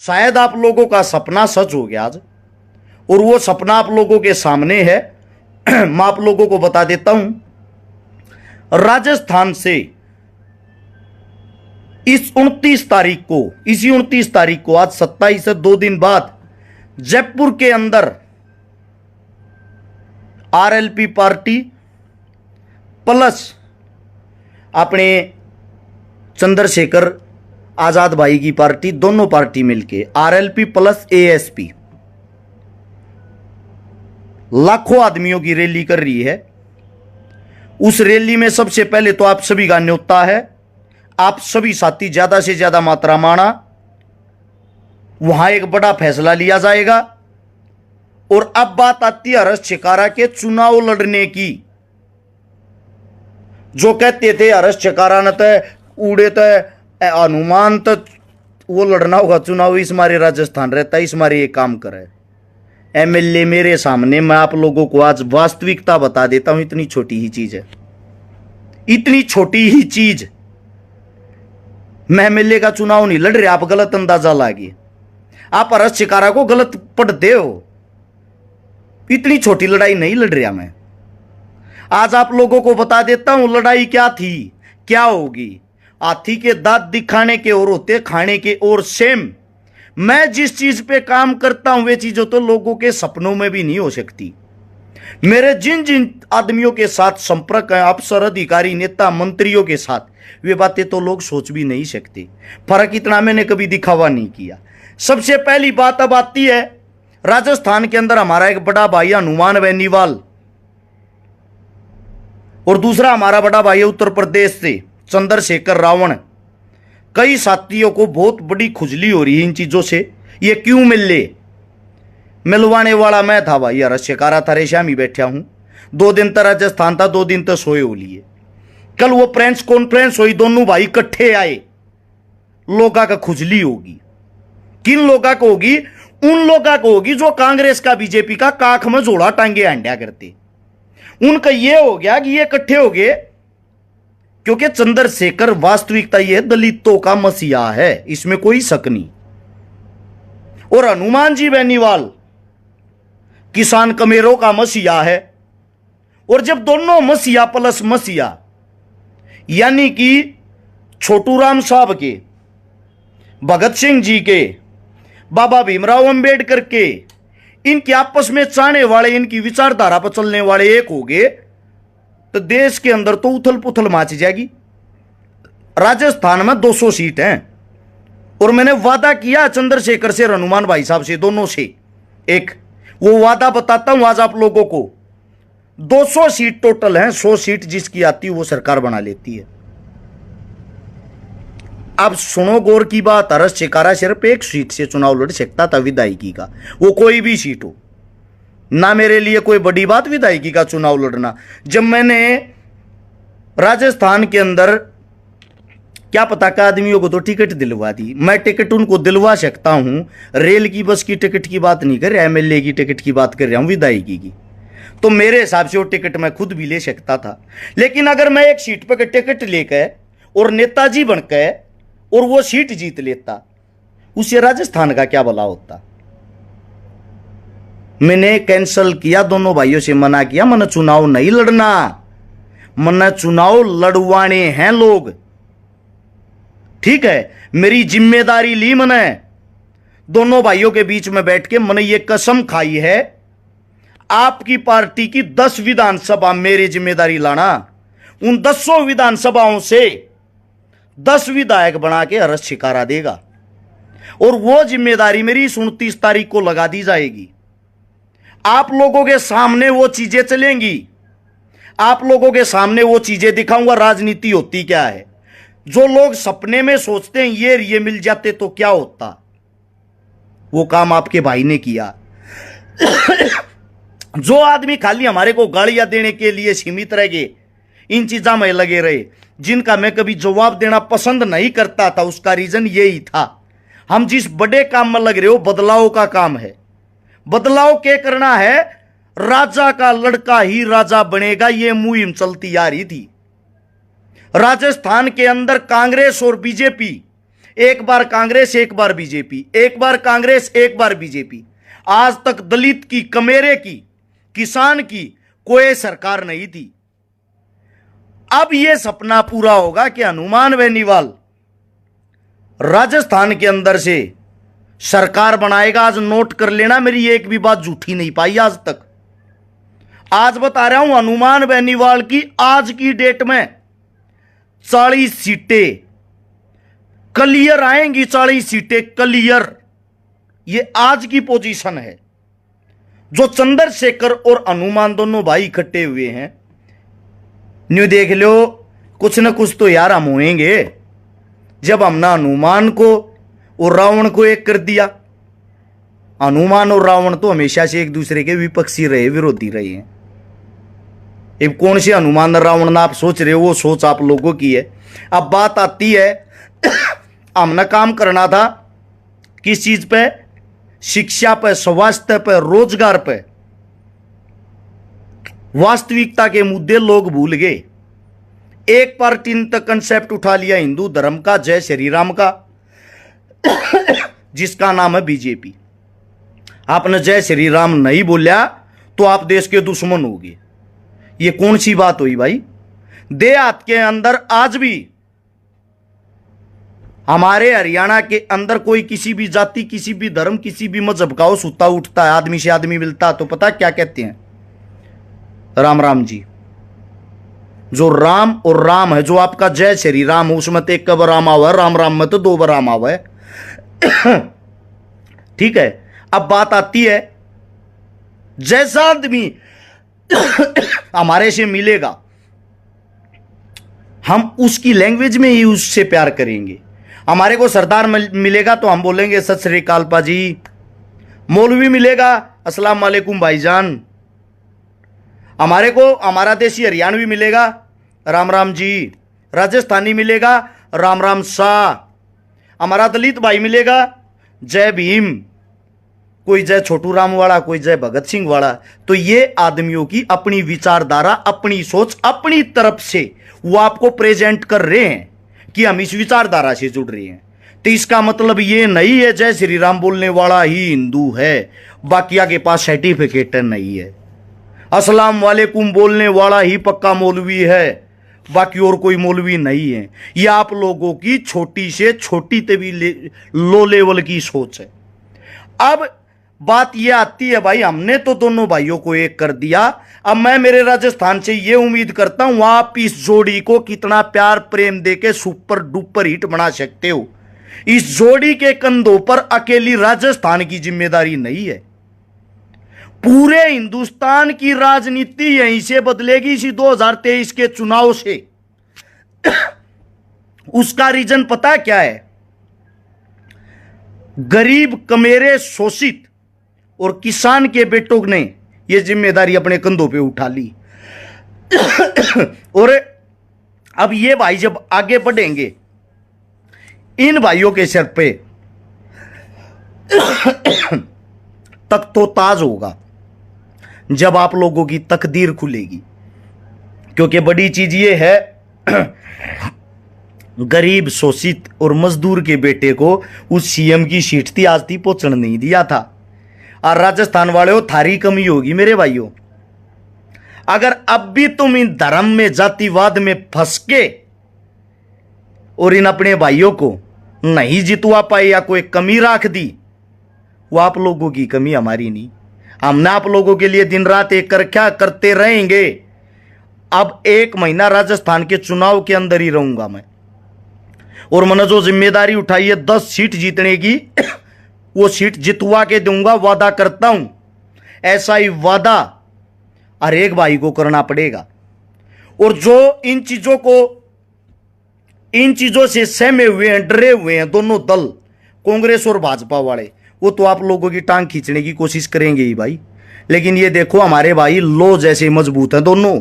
शायद आप लोगों का सपना सच हो गया आज, और वो सपना आप लोगों के सामने है। मैं आप लोगों को बता देता हूं, राजस्थान से इसी 29 तारीख को आज 27 से 2 दिन बाद जयपुर के अंदर आरएलपी पार्टी प्लस अपने चंद्रशेखर आजाद भाई की पार्टी, दोनों पार्टी मिलके आरएलपी प्लस एएसपी लाखों आदमियों की रैली कर रही है। उस रैली में सबसे पहले तो आप सभी का न्योता है, आप सभी साथी ज्यादा से ज्यादा मात्रा माना, वहां एक बड़ा फैसला लिया जाएगा। और अब बात आती है हर्ष चिकारा के चुनाव लड़ने की। जो कहते थे हर्ष चिकारा न तय उड़े तय हनुमान तक वो लड़ना होगा चुनाव, इस मारे राजस्थान रहता है, इस मारे ये काम करे। एमएलए मेरे सामने, मैं आप लोगों को आज वास्तविकता बता देता हूं, इतनी छोटी ही चीज है, इतनी छोटी ही चीज। मैं एमएलए का चुनाव नहीं लड़ रहे, आप गलत अंदाजा लागे, आप हर्ष चिकारा को गलत पढ़ते हो। इतनी छोटी लड़ाई नहीं लड़ रहा मैं। आज आप लोगों को बता देता हूं लड़ाई क्या थी, क्या होगी। हाथी के दांत दिखाने के और होते, खाने के और सेम। मैं जिस चीज पे काम करता हूं वे चीजों तो लोगों के सपनों में भी नहीं हो सकती। मेरे जिन जिन आदमियों के साथ संपर्क है, अफसर, अधिकारी, नेता, मंत्रियों के साथ, वे बातें तो लोग सोच भी नहीं सकते। फर्क इतना मैंने कभी दिखावा नहीं किया। सबसे पहली बात अब आती है, राजस्थान के अंदर हमारा एक बड़ा भाई हनुमान बेनीवाल, और दूसरा हमारा बड़ा भाई है उत्तर प्रदेश से चंद्रशेखर रावण। कई साथियों को बहुत बड़ी खुजली हो रही है इन चीजों से, ये क्यों मिलवाने वाला मैं था भाई, हर्ष चिकारा था, रेशम ही बैठा हूं। 2 दिन तक राजस्थान था, 2 दिन तक सोए हो लिए। कल वो प्रेस कॉन्फ्रेंस हुई, दोनों भाई इकट्ठे आए। लोगा का खुजली होगी, किन लोगा को होगी? उन लोगा को होगी जो कांग्रेस का, बीजेपी का काख में जोड़ा टांगे अंड्या करते। उनका ये हो गया कि ये इकट्ठे हो गए, क्योंकि चंद्रशेखर वास्तविकता ये दलितों का मसीहा है, इसमें कोई शक नहीं। और हनुमान जी बेनीवाल किसान कमेरों का मसीहा है। और जब दोनों मसीहा प्लस मसीहा, यानी कि छोटू राम साहब के, भगत सिंह जी के, बाबा भीमराव अंबेडकर के, इनके आपस में चाहने वाले, इनकी विचारधारा पर चलने वाले एक हो गए, तो देश के अंदर तो उथल पुथल मच जाएगी। राजस्थान में 200 सीट हैं, और मैंने वादा किया चंद्रशेखर से, हनुमान भाई साहब से, दोनों से। एक वो वादा बताता हूं आज आप लोगों को। 200 सीट टोटल हैं, 100 सीट जिसकी आती है वो सरकार बना लेती है। अब सुनो गौर की बात, हर्ष चिकारा सिर्फ एक सीट से चुनाव लड़ सकता था, विधायकी का, वो कोई भी सीट हो ना। मेरे लिए कोई बड़ी बात विधायकी का चुनाव लड़ना। जब मैंने राजस्थान के अंदर क्या पता का आदमियों को तो टिकट दिलवा दी, मैं टिकट उनको दिलवा सकता हूं। रेल की, बस की टिकट की बात नहीं कर रहा, एमएलए की टिकट की बात कर रहा हूं, विधायकी की। तो मेरे हिसाब से वो टिकट मैं खुद भी ले सकता था। लेकिन अगर मैं एक सीट पर टिकट लेकर और नेताजी बनकर और वो सीट जीत लेता, उससे राजस्थान का क्या भला होता। मैंने कैंसल किया, दोनों भाइयों से मना किया, मैंने चुनाव नहीं लड़ना, मैंने चुनाव लड़वाने हैं लोग, ठीक है। मेरी जिम्मेदारी ली मैंने, दोनों भाइयों के बीच में बैठ के मैंने ये कसम खाई है, आपकी पार्टी की 10 विधानसभा मेरी जिम्मेदारी लाना। उन 10 विधानसभाओं से 10 विधायक बना के हर्ष चिकारा देगा, और वो जिम्मेदारी मेरी 29 तारीख को लगा दी जाएगी। आप लोगों के सामने वो चीजें चलेंगी, आप लोगों के सामने वो चीजें दिखाऊंगा, राजनीति होती क्या है। जो लोग सपने में सोचते हैं ये मिल जाते तो क्या होता, वो काम आपके भाई ने किया। जो आदमी खाली हमारे को गालियां देने के लिए सीमित रह गए, इन चीजों में लगे रहे, जिनका मैं कभी जवाब देना पसंद नहीं करता था, उसका रीजन यही था। हम जिस बड़े काम में लग रहे हो, बदलाव का काम है। बदलाव क्या करना है? राजा का लड़का ही राजा बनेगा, यह मुहिम चलती आ रही थी। राजस्थान के अंदर कांग्रेस और बीजेपी एक बार कांग्रेस एक बार बीजेपी, एक बार कांग्रेस एक बार बीजेपी। आज तक दलित की, कमेरे की, किसान की कोई सरकार नहीं थी। अब यह सपना पूरा होगा कि हनुमान बेनीवाल राजस्थान के अंदर से सरकार बनाएगा। आज नोट कर लेना, मेरी एक भी बात झूठी नहीं पाई आज तक। आज बता रहा हूं, हनुमान बेनीवाल की आज की डेट में 40 सीटें क्लियर आएंगी, 40 सीटें क्लियर। ये आज की पोजीशन है। जो चंद्रशेखर और हनुमान दोनों भाई इकट्ठे हुए हैं, न्यू देख लो, कुछ न कुछ तो यार हम होएंगे। जब हमने हनुमान को और रावण को एक कर दिया। हनुमान और रावण तो हमेशा से एक दूसरे के विपक्षी रहे, विरोधी रहे हैं। अब कौन से हनुमान और रावण ना आप सोच रहे हो, वो सोच आप लोगों की है। अब बात आती है, हमने काम करना था किस चीज पे? शिक्षा पे, स्वास्थ्य पे, रोजगार पे। वास्तविकता के मुद्दे लोग भूल गए। एक पार्टी ने तक कंसेप्ट उठा लिया हिंदू धर्म का, जय श्री राम का, जिसका नाम है बीजेपी। आपने जय श्री राम नहीं बोलिया तो आप देश के दुश्मन होगे। ये कौन सी बात हुई भाई? देहात के अंदर आज भी, हमारे हरियाणा के अंदर कोई किसी भी जाति, किसी भी धर्म, किसी भी मजहब का हो, सुता उठता है, आदमी से आदमी मिलता तो पता क्या कहते हैं? राम राम जी। जो राम और राम है, जो आपका जय श्री राम, उसमें तो एक बार राम आवा है, राम राम में तो 2 बार राम आवा है। ठीक है। अब बात आती है, जैसा आदमी हमारे से मिलेगा, हम उसकी लैंग्वेज में ही उससे प्यार करेंगे। हमारे को सरदार मिलेगा तो हम बोलेंगे सत श्री अकाल पाजी। मौलवी मिलेगा, अस्सलाम वालेकुम भाईजान। हमारे को हमारा देसी हरियाणवी मिलेगा, राम राम जी। राजस्थानी मिलेगा, राम राम शाह। हमारा दलित भाई मिलेगा, जय भीम। कोई जय छोटू राम वाला, कोई जय भगत सिंह वाला। तो ये आदमियों की अपनी विचारधारा, अपनी सोच, अपनी तरफ से वो आपको प्रेजेंट कर रहे हैं कि हम इस विचारधारा से जुड़ रहे हैं। तो इसका मतलब ये नहीं है जय श्री राम बोलने वाला ही हिंदू है, बाकिया के पास सर्टिफिकेट नहीं है। अस्सलाम वालेकुम बोलने वाला ही पक्का मौलवी है, बाकी और कोई मौलवी नहीं है। ये आप लोगों की छोटी से छोटी तभी लो लेवल की सोच है। अब बात ये आती है भाई, हमने तो दोनों भाइयों को एक कर दिया। अब मैं मेरे राजस्थान से ये उम्मीद करता हूं आप इस जोड़ी को कितना प्यार प्रेम देके सुपर डुपर हिट बना सकते हो। इस जोड़ी के कंधों पर अकेली राजस्थान की जिम्मेदारी नहीं है, पूरे हिंदुस्तान की राजनीति यहीं से बदलेगी, इसी 2023 के चुनाव से। उसका रीजन पता क्या है? गरीब, कमेरे, शोषित और किसान के बेटों ने यह जिम्मेदारी अपने कंधों पे उठा ली। और अब ये भाई जब आगे बढ़ेंगे, इन भाइयों के सिर पे तक तो ताज होगा जब आप लोगों की तकदीर खुलेगी। क्योंकि बड़ी चीज ये है, गरीब, शोषित और मजदूर के बेटे को उस सीएम की सीट थी, आज थी पहुंचने नहीं दिया था। और राजस्थान वाले हो, थारी कमी होगी मेरे भाइयों। अगर अब भी तुम इन धर्म में, जातिवाद में फंस के और इन अपने भाइयों को नहीं जितवा पाए या कोई कमी रख दी, वो आप लोगों की कमी, हमारी नहीं। हमने आप लोगों के लिए दिन रात एक कर क्या करते रहेंगे। अब 1 महीना राजस्थान के चुनाव के अंदर ही रहूंगा मैं, और मैंने जो जिम्मेदारी उठाई है 10 सीट जीतने की, वो सीट जितवा के दूंगा, वादा करता हूं। ऐसा ही वादा हर एक भाई को करना पड़ेगा। और जो इन चीजों से सहमे हुए हैं, डरे हुए हैं दोनों दल, कांग्रेस और भाजपा वाले, वो तो आप लोगों की टांग खींचने की कोशिश करेंगे ही भाई। लेकिन ये देखो, हमारे भाई लो जैसे मजबूत हैं दोनों।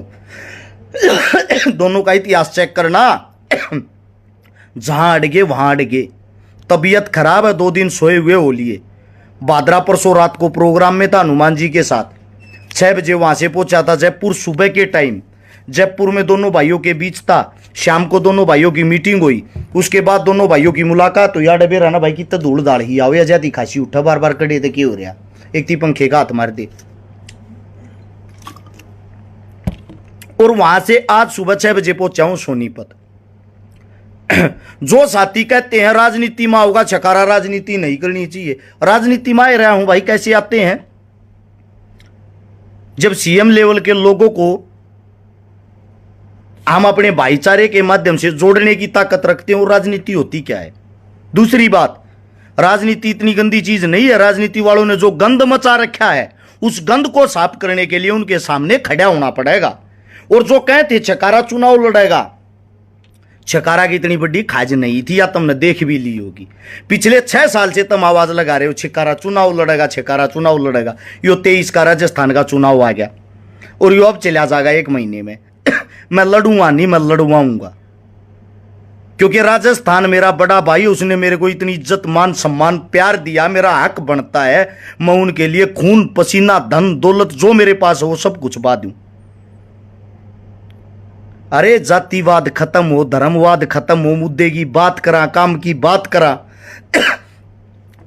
दोनों का इतिहास चेक करना, जहां अड़गे वहां अड़गे। तबीयत खराब है, 2 दिन सोए हुए हो लिए। भाद्रा परसों रात को प्रोग्राम में था हनुमान जी के साथ, 6 बजे वहां से पहुंचा था जयपुर सुबह के टाइम। जयपुर में दोनों भाइयों के बीच था। शाम को दोनों भाइयों की मीटिंग हुई, उसके बाद दोनों भाइयों की मुलाकात हुई। डबे रहना भाई कितना धूल दाड़ ही आओ या जाती खासी उठा बार बार कड़े थे क्यों हो रहा, एक थी पंखे का हाथ मार दे। और वहां से आज सुबह 6 बजे पहुंचा हूं सोनीपत। जो साथी कहते हैं राजनीति में होगा छकारा, राजनीति नहीं करनी चाहिए, राजनीति में आ रहा हूं भाई। कैसे आते हैं? जब सीएम लेवल के लोगों को हम अपने भाईचारे के माध्यम से जोड़ने की ताकत रखते हैं, और राजनीति होती क्या है? दूसरी बात, राजनीति इतनी गंदी चीज नहीं है। राजनीति वालों ने जो गंद मचा रखा है, उस गंद को साफ करने के लिए उनके सामने खड़ा होना पड़ेगा। और जो कहते छकारा चुनाव लड़ेगा, छकारा की इतनी बड़ी खाज नहीं थी, या तुमने देख भी ली होगी। पिछले 6 साल से तुम आवाज लगा रहे हो छकारा चुनाव लड़ेगा, छकारा चुनाव लड़ेगा। यो 23 का राजस्थान का चुनाव आ गया और यो अब चला जाएगा 1 महीने में। मैं लड़ूंगा नहीं, मैं लड़वाऊंगा, क्योंकि राजस्थान मेरा बड़ा भाई, उसने मेरे को इतनी इज्जत मान सम्मान प्यार दिया, मेरा हक बनता है मैं उनके लिए खून पसीना धन दौलत जो मेरे पास हो वो सब कुछ बा दूं। अरे जातिवाद खत्म हो, धर्मवाद खत्म हो, मुद्दे की बात करा, काम की बात करा।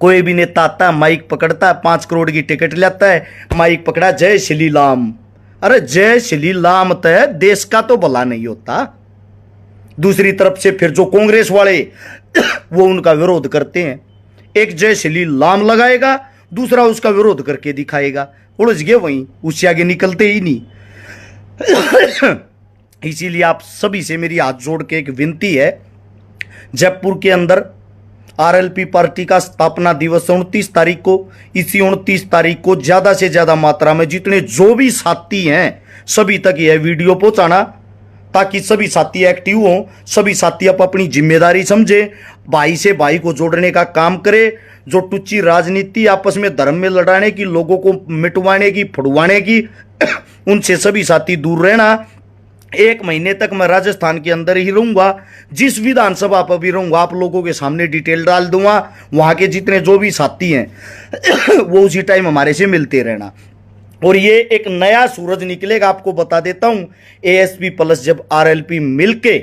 कोई भी नेता आता है, माइक पकड़ता है, 5 करोड़ की टिकट लेता है, माइक पकड़ा जय श्री राम। अरे जय श्री राम तो देश का तो भला नहीं होता। दूसरी तरफ से फिर जो कांग्रेस वाले वो उनका विरोध करते हैं, एक जय श्री राम लगाएगा, दूसरा उसका विरोध करके दिखाएगा। उलझ गए वहीं, उससे आगे निकलते ही नहीं। इसीलिए आप सभी से मेरी हाथ जोड़ के एक विनती है, जयपुर के अंदर आरएलपी पार्टी का स्थापना दिवस 29 तारीख को, इसी 29 तारीख को ज्यादा से ज्यादा मात्रा में जितने जो भी साथी हैं सभी तक यह वीडियो पहुंचाना, ताकि सभी साथी एक्टिव हों, सभी साथी आप अपनी जिम्मेदारी समझे, भाई से भाई को जोड़ने का काम करे। जो टुच्ची राजनीति आपस में धर्म में लड़ाने की, लोगों को मिटवाने की, फुड़वाने की, उनसे सभी साथी दूर रहना। 1 महीने तक मैं राजस्थान के अंदर ही रहूंगा, जिस विधानसभा पर भी रहूंगा आप लोगों के सामने डिटेल डाल दूंगा। वहां के जितने जो भी साथी हैं वो उसी टाइम हमारे से मिलते रहना। और ये एक नया सूरज निकलेगा, आपको बता देता हूं। एएसपी प्लस जब आरएलपी मिलके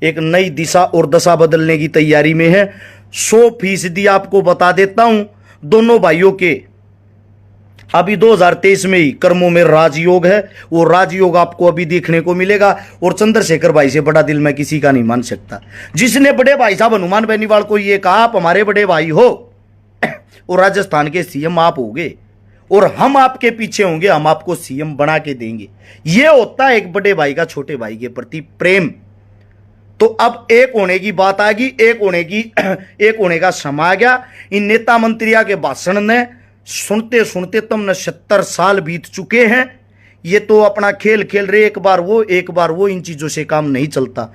एक नई दिशा और दशा बदलने की तैयारी में है, 100% आपको बता देता हूं। दोनों भाइयों के अभी 2023 में ही कर्मों में राजयोग है, वो राजयोग आपको अभी देखने को मिलेगा। और चंद्रशेखर भाई से बड़ा दिल मैं किसी का नहीं मान सकता, जिसने बड़े भाई साहब हनुमान बेनीवाल को ये कहा आप हमारे बड़े भाई हो और राजस्थान के सीएम आप होगे और हम आपके पीछे होंगे, हम आपको सीएम बना के देंगे। ये होता है एक बड़े भाई का छोटे भाई के प्रति प्रेम। तो अब एक होने की बात आ गई, एक होने का समय आ गया। इन नेता मंत्रियों के भाषण ने सुनते सुनते तुमने 70 साल बीत चुके हैं। ये तो अपना खेल खेल रहे, एक बार वो इन चीजों से काम नहीं चलता।